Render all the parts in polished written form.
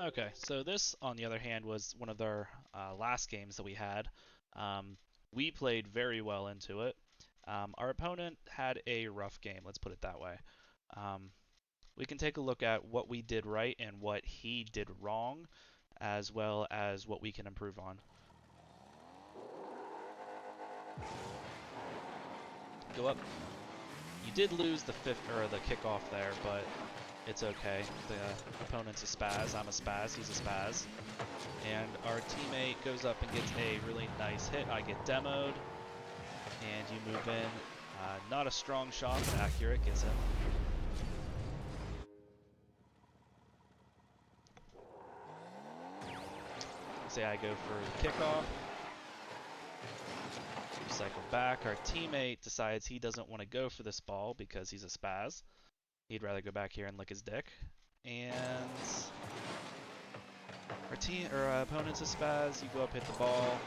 Okay, so this, on the other hand, was one of our last games that we had. We played very well into it. Our opponent had a rough game, let's put it that way. We can take a look at what we did right and what he did wrong, as well as what we can improve on. Go up. You did lose the kickoff there, but it's okay. The opponent's a spaz, I'm a spaz, he's a spaz. And our teammate goes up and gets a really nice hit. I get demoed, and you move in. Not a strong shot, but accurate, gets him. Say I go for the kickoff. We cycle back. Our teammate decides he doesn't want to go for this ball because he's a spaz. He'd rather go back here and lick his dick. And our opponent's a spaz. You go up, hit the ball,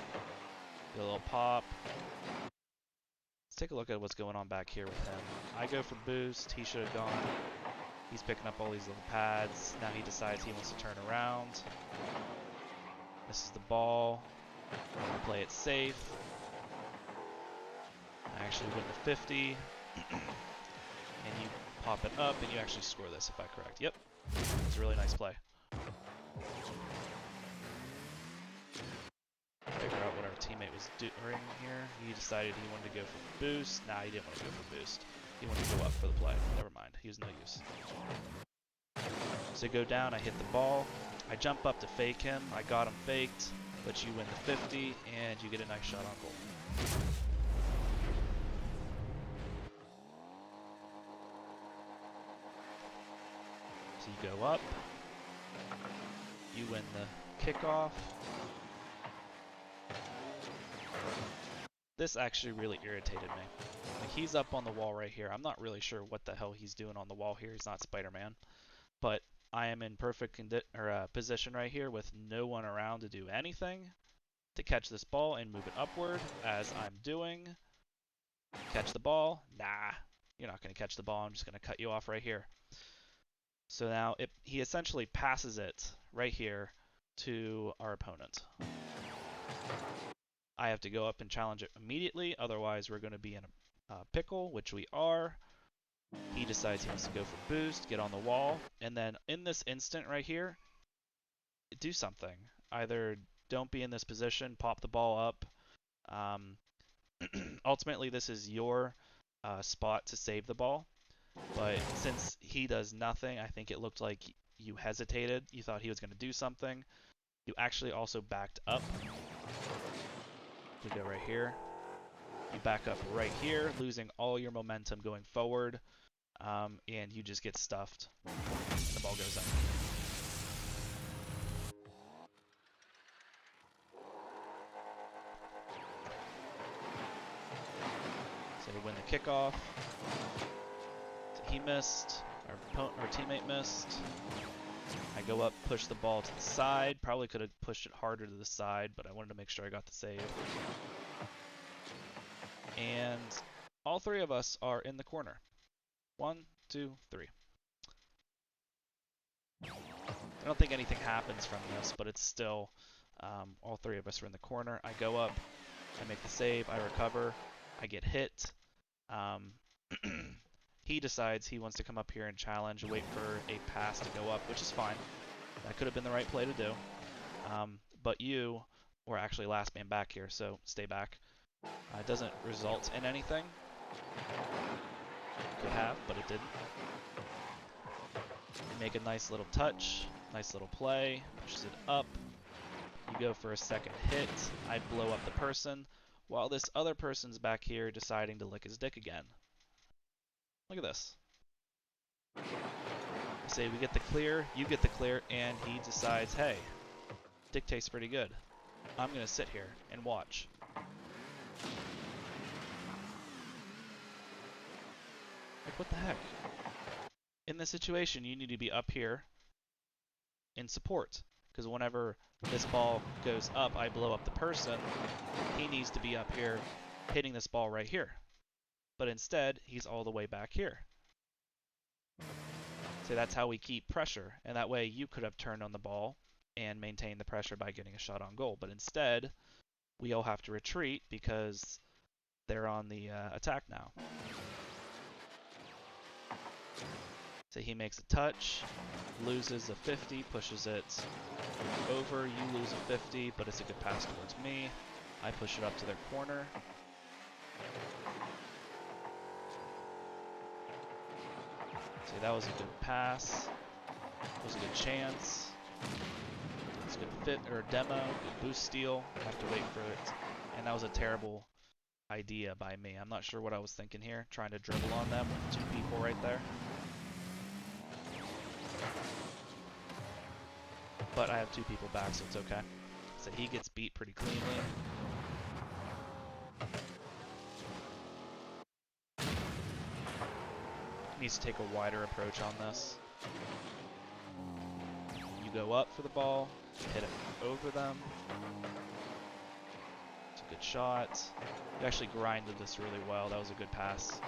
get a little pop. Let's take a look at what's going on back here with him. I go for boost. He should have gone. He's picking up all these little pads. Now he decides he wants to turn around. This is the ball. I'm going to play it safe. I actually win the 50. And you pop it up, and you actually score this, if I'm correct. Yep. It's a really nice play. Figure out what our teammate was doing here. He decided he wanted to go for boost. Nah, he didn't want to go for boost. He wanted to go up for the play. Never mind. He was no use. So go down, I hit the ball. I jump up to fake him. I got him faked, but you win the 50, and you get a nice shot on goal. So you go up. You win the kickoff. This actually really irritated me. Like, he's up on the wall right here. I'm not really sure what the hell he's doing on the wall here. He's not Spider-Man. But I am in perfect position right here with no one around to do anything to catch this ball and move it upward, as I'm doing. Catch the ball? Nah, you're not going to catch the ball. I'm just going to cut you off right here. So now he essentially passes it right here to our opponent. I have to go up and challenge it immediately, otherwise we're going to be in a pickle, which we are. He decides he wants to go for boost, get on the wall, and then in this instant right here, do something. Either don't be in this position, pop the ball up. Ultimately, this is your spot to save the ball, but since he does nothing, I think it looked like you hesitated. You thought he was going to do something. You actually also backed up. You go right here. You back up right here, losing all your momentum going forward, and you just get stuffed. The ball goes up. So we win the kickoff. So he missed. Our teammate missed. I go up, push the ball to the side. Probably could have pushed it harder to the side, but I wanted to make sure I got the save. And all three of us are in the corner. 1, 2, 3. I don't think anything happens from this, but it's still all three of us are in the corner. I go up, I make the save, I recover, I get hit. He decides he wants to come up here and challenge, wait for a pass to go up, which is fine. That could have been the right play to do. But you were actually last man back here, so stay back. It doesn't result in anything. Could have, but it didn't. You make a nice little touch, nice little play, pushes it up. You go for a second hit. I blow up the person, while this other person's back here deciding to lick his dick again. Look at this. I say we get the clear, you get the clear, and he decides, hey, dick tastes pretty good. I'm going to sit here and watch. Like, what the heck? In this situation, you need to be up here in support. Because whenever this ball goes up, I blow up the person. He needs to be up here hitting this ball right here. But instead, he's all the way back here. So that's how we keep pressure, and that way you could have turned on the ball and maintained the pressure by getting a shot on goal. But instead, we all have to retreat because they're on the attack now. So he makes a touch, loses a 50, pushes it over. You lose a 50, but it's a good pass towards me. I push it up to their corner. See, that was a good pass. That was a good chance. It's a good fit or demo, good boost steal. I have to wait for it. And that was a terrible idea by me. I'm not sure what I was thinking here, trying to dribble on them with 2 people right there. But I have 2 people back, so it's okay. So he gets beat pretty cleanly. Needs to take a wider approach on this. You go up for the ball, hit it over them. It's a good shot. You actually grinded this really well. That was a good pass. So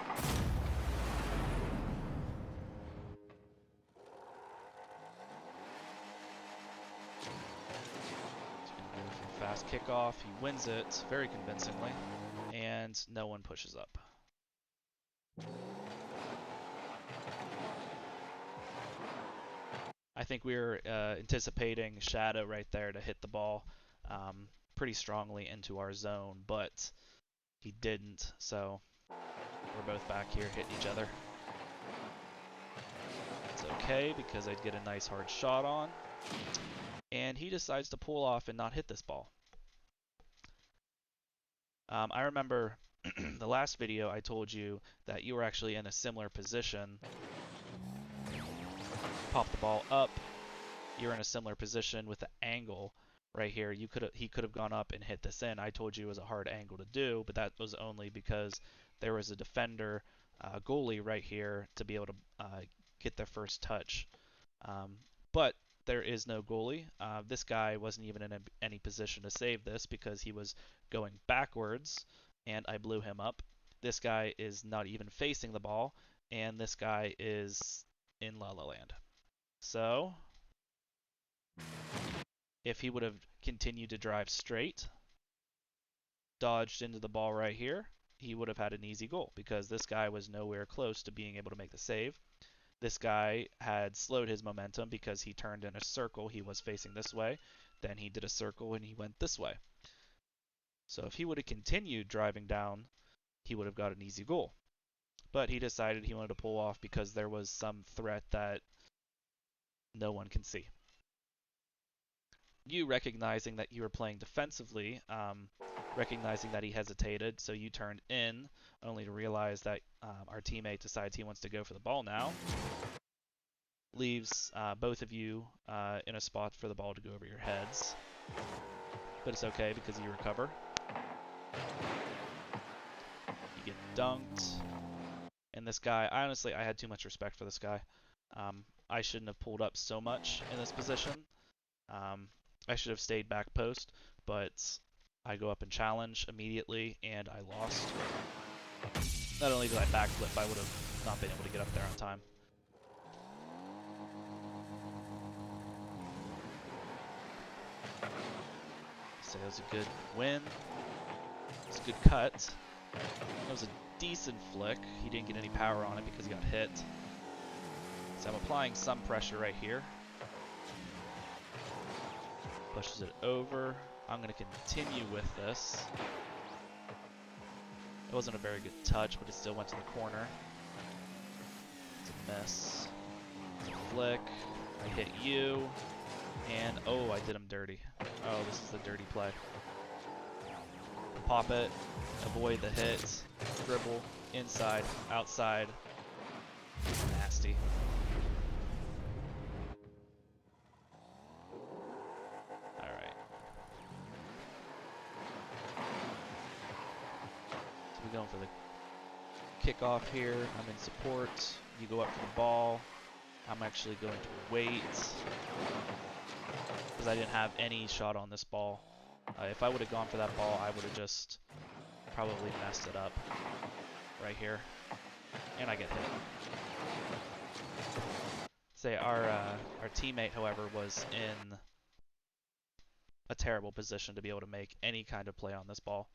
you can go for a fast kickoff. He wins it very convincingly, and no one pushes up. I think we were anticipating Shadow right there to hit the ball pretty strongly into our zone, but he didn't, so we're both back here hitting each other. It's okay because I'd get a nice hard shot on, and he decides to pull off and not hit this ball. I remember the last video I told you that you were actually in a similar position. Pop the ball up, you're in a similar position with the angle right here. He could have gone up and hit this in. I told you it was a hard angle to do, but that was only because there was a defender goalie right here to be able to get their first touch. But there is no goalie. This guy wasn't even in any position to save this because he was going backwards and I blew him up. This guy is not even facing the ball, and this guy is in La La Land. So if he would have continued to drive straight, dodged into the ball right here, he would have had an easy goal because this guy was nowhere close to being able to make the save. This guy had slowed his momentum because he turned in a circle. He was facing this way. Then he did a circle and he went this way. So if he would have continued driving down, he would have got an easy goal. But he decided he wanted to pull off because there was some threat that no one can see. You recognizing that you were playing defensively, recognizing that he hesitated, so you turned in, only to realize that our teammate decides he wants to go for the ball now. Leaves both of you in a spot for the ball to go over your heads. But it's okay because you recover. You get dunked. And this guy, honestly, I had too much respect for this guy. I shouldn't have pulled up so much in this position. I should have stayed back post, but I go up and challenge immediately, and I lost. Not only did I backflip, I would have not been able to get up there on time. So that was a good win. It was a good cut. That was a decent flick. He didn't get any power on it because he got hit. So I'm applying some pressure right here. Pushes it over. I'm going to continue with this. It wasn't a very good touch, but it still went to the corner. It's a miss. It's a flick. I hit you. And, oh, I did him dirty. Oh, this is the dirty play. Pop it. Avoid the hit. Dribble. Inside. Outside. Nasty. Alright. So we're going for the kickoff here. I'm in support. You go up for the ball. I'm actually going to wait because I didn't have any shot on this ball. If I would have gone for that ball, I would have just probably messed it up right here. And I get hit. Say our teammate, however, was in a terrible position to be able to make any kind of play on this ball.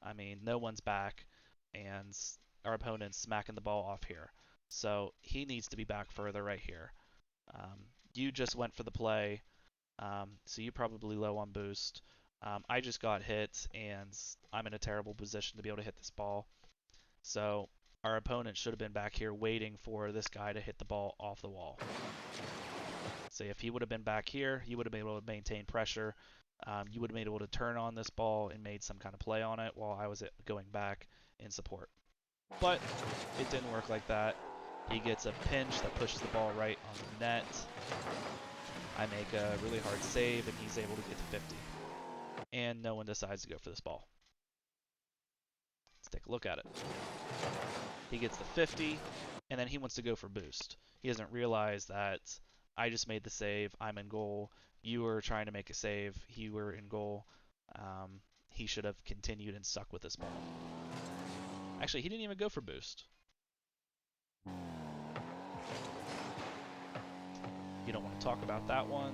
I mean, no one's back, and our opponent's smacking the ball off here. So he needs to be back further right here. You just went for the play, so you're probably low on boost. I just got hit, and I'm in a terrible position to be able to hit this ball. So our opponent should have been back here waiting for this guy to hit the ball off the wall. So if he would have been back here, you would have been able to maintain pressure. You would have been able to turn on this ball and made some kind of play on it while I was going back in support. But it didn't work like that. He gets a pinch that pushes the ball right on the net. I make a really hard save, and he's able to get to 50. And no one decides to go for this ball. Let's take a look at it. He gets the 50, and then he wants to go for boost. He doesn't realize that I just made the save. I'm in goal. You were trying to make a save. You were in goal. He should have continued and stuck with this ball. Actually, he didn't even go for boost. You don't want to talk about that one.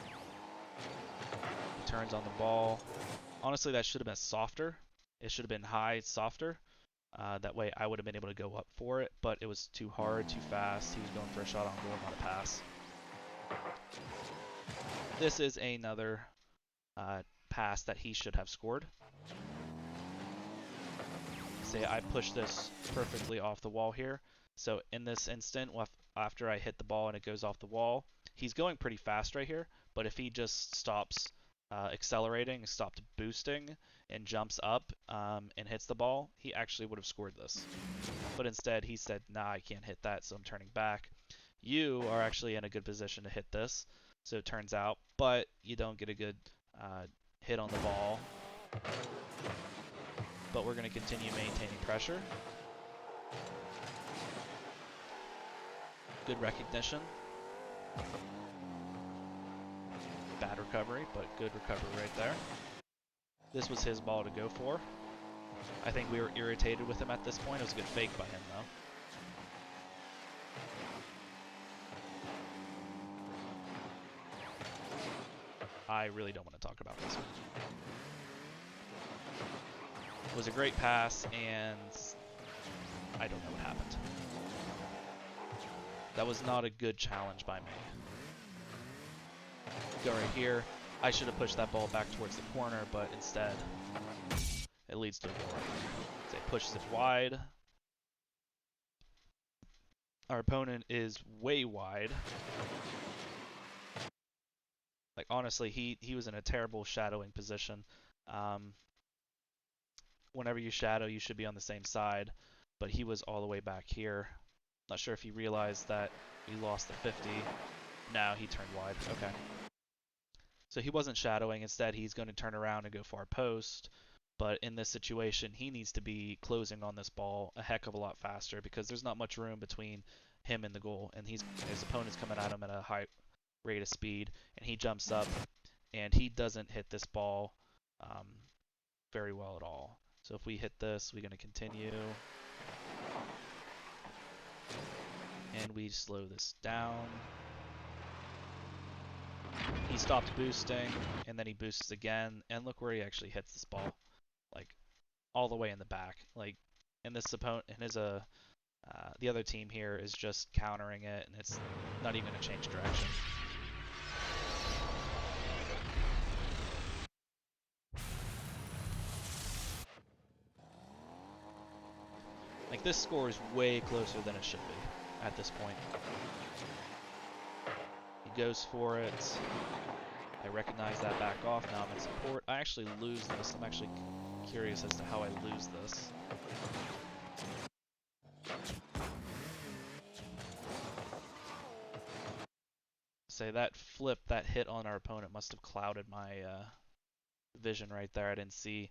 He turns on the ball. Honestly, that should have been softer. It should have been high, softer. That way I would have been able to go up for it, but it was too hard, too fast. He was going for a shot on goal, not a pass. This is another pass that he should have scored. Say I push this perfectly off the wall here. So in this instant, after I hit the ball and it goes off the wall, he's going pretty fast right here, but if he just stops accelerating, stopped boosting, and jumps up and hits the ball, he actually would have scored this. But instead, he said, nah, I can't hit that, so I'm turning back. You are actually in a good position to hit this, so it turns out, but you don't get a good hit on the ball. But we're going to continue maintaining pressure. Good recognition. Bad recovery, but good recovery right there. This was his ball to go for. I think we were irritated with him at this point. It was a good fake by him, though. I really don't want to talk about this one. It was a great pass, and I don't know what happened. That was not a good challenge by me. Go right here. I should have pushed that ball back towards the corner, but instead, it leads to a goal. So it pushes it wide. Our opponent is way wide. Like, honestly, he was in a terrible shadowing position. Whenever you shadow, you should be on the same side, but he was all the way back here. Not sure if he realized that we lost the 50. No, he turned wide. Okay. So he wasn't shadowing. Instead, he's going to turn around and go far post. But in this situation, he needs to be closing on this ball a heck of a lot faster because there's not much room between him and the goal. And his opponent's coming at him at a high rate of speed. And he jumps up, and he doesn't hit this ball very well at all. So if we hit this, we're going to continue. And we slow this down. He stopped boosting, and then he boosts again, and look where he actually hits this ball, like all the way in the back. Like, and this opponent, and the other team here is just countering it, and it's not even going to change direction. Like, this score is way closer than it should be at this point. He goes for it. I recognize that back off. Now I'm in support. I actually lose this. I'm actually curious as to how I lose this. Say that flip, that hit on our opponent must have clouded my vision right there. I didn't see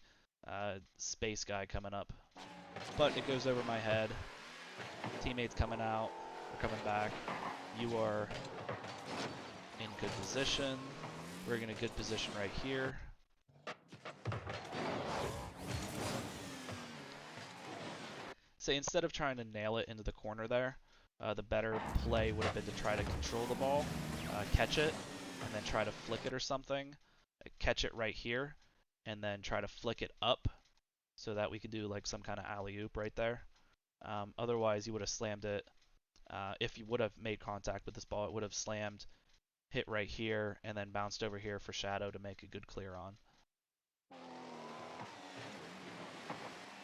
space guy coming up. But it goes over my head. Teammates coming out, or coming back. You are in good position. We're in a good position right here. So instead of trying to nail it into the corner there, The better play would have been to try to control the ball, catch it, and then try to flick it or something. Catch it right here, and then try to flick it up so that we could do like some kind of alley-oop right there. Otherwise, you would have slammed it. If you would have made contact with this ball, it would have slammed, hit right here, and then bounced over here for Shadow to make a good clear on.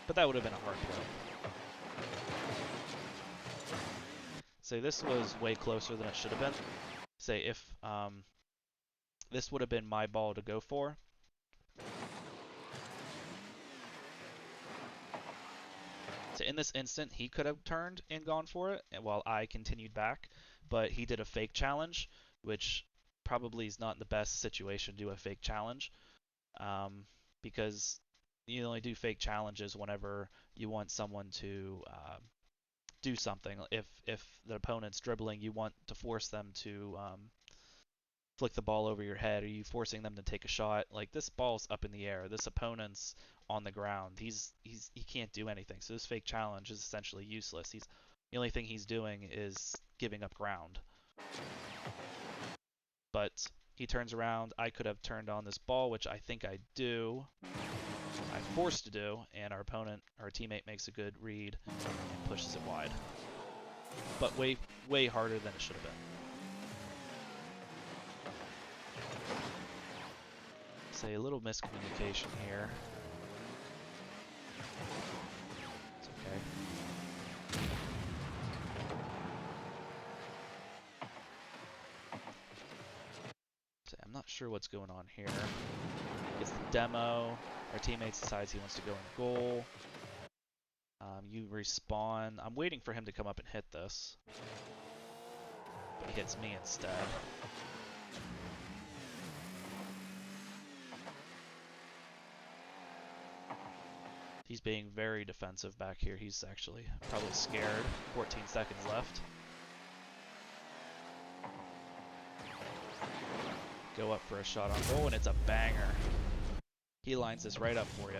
But that would have been a hard play. Say this was way closer than it should have been. Say if this would have been my ball to go for. So in this instant, he could have turned and gone for it while I continued back, but he did a fake challenge, which probably is not the best situation to do a fake challenge, because you only do fake challenges whenever you want someone to do something. If the opponent's dribbling, you want to force them to flick the ball over your head. Are you forcing them to take a shot? Like, this ball's up in the air. This opponent's on the ground. He can't do anything. So this fake challenge is essentially useless. The only thing he's doing is giving up ground. But he turns around. I could have turned on this ball, which I think I do. I'm forced to do, and our teammate makes a good read and pushes it wide. But way harder than it should have been. Say a little miscommunication here. It's okay. So I'm not sure what's going on here. It's the demo. Our teammate decides he wants to go in goal. You respawn. I'm waiting for him to come up and hit this. But he hits me instead. He's being very defensive back here. He's actually probably scared. 14 seconds left. Go up for a shot on goal, and it's a banger. He lines this right up for you.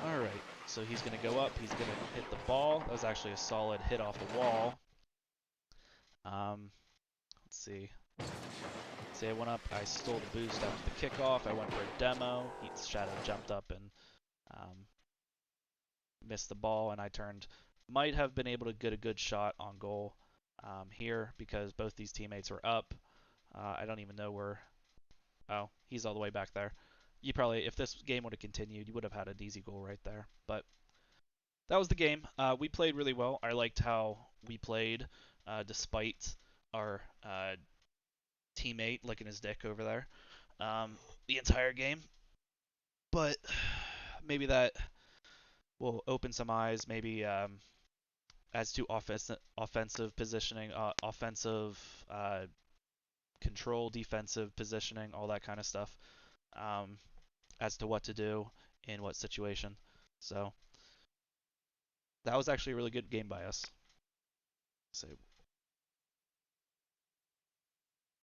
Alright, so he's going to go up. He's going to hit the ball. That was actually a solid hit off the wall. Let's see. See, I went up. I stole the boost after the kickoff. I went for a demo. Shadow jumped up and missed the ball, and I might have been able to get a good shot on goal here because both these teammates were up. I don't even know where. Oh, he's all the way back there. You probably, if this game would have continued, you would have had an easy goal right there. But that was the game. We played really well. I liked how we played, despite our teammate licking his dick over there the entire game. But maybe that will open some eyes. Maybe as to offensive positioning, offensive control, defensive positioning, all that kind of stuff, as to what to do in what situation. So that was actually a really good game by us. So